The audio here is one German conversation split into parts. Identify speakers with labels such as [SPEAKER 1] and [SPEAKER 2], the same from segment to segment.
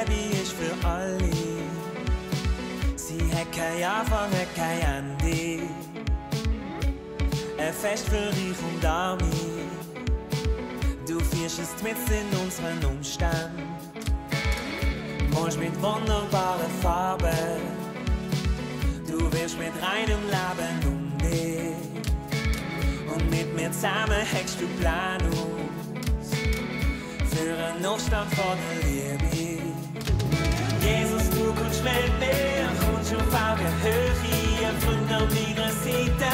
[SPEAKER 1] wie ich für alle. Sie hat kein Anfang, hat kein Ende. Ein Fest für dich und Ami. Du fischst mit in unseren Umständen. Malst mit wunderbaren Farben. Du wirst mit reinem Leben um dich. Und mit mir zusammen hängst du Plan aus. Für einen Aufstand vor der Liebe. Jesus, du kommst mit mir, kommst auf Augen hoch hier von meiner Seite.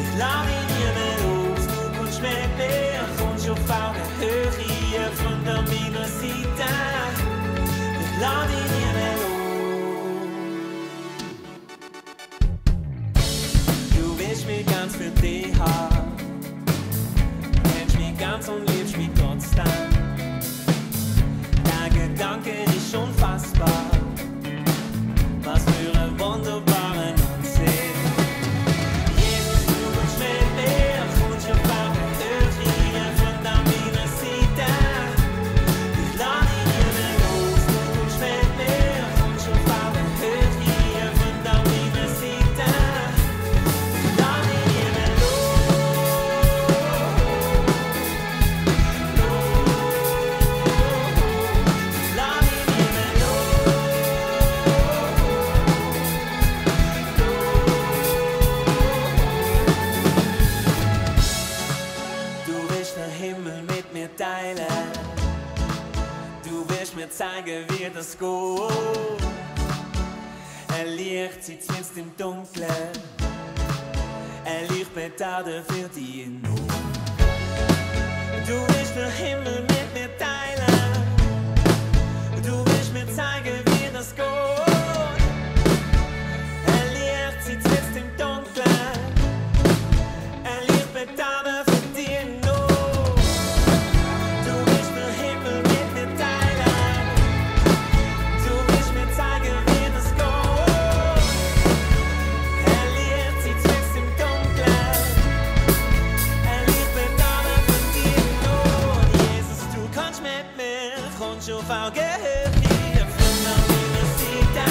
[SPEAKER 1] Ich lade ihn nie mehr los, du kommst mit mir, kommst auf Augen hoch hier von meiner Seite. Ich lade ihn nie mehr los. Du willst mich ganz für dich haben, kennst mich ganz und liebst mich trotzdem. Gedanke ist unfassbar, was für ein wunderbarer Ansehen. Jesus, du kommst mit mir, kommst auf Augen hoch hier von meiner Seite. Ich lade ihn nie mehr los, du kommst mit mir, kommst auf Augen hoch hier von meiner Seite. Ich lade ihn nie mehr teilen. Du willst mir zeigen, wie das geht. Ein Licht sitzt jetzt im Dunkeln. Ein Lichtpetarde für die Not. Du willst den Himmel mit mir teilen. Du willst mir zeigen, wie das geht. Ein Licht sitzt jetzt im Dunkeln. Ein Lichtpetarde für die Not. Auf Augen hoch hier von meiner Seite.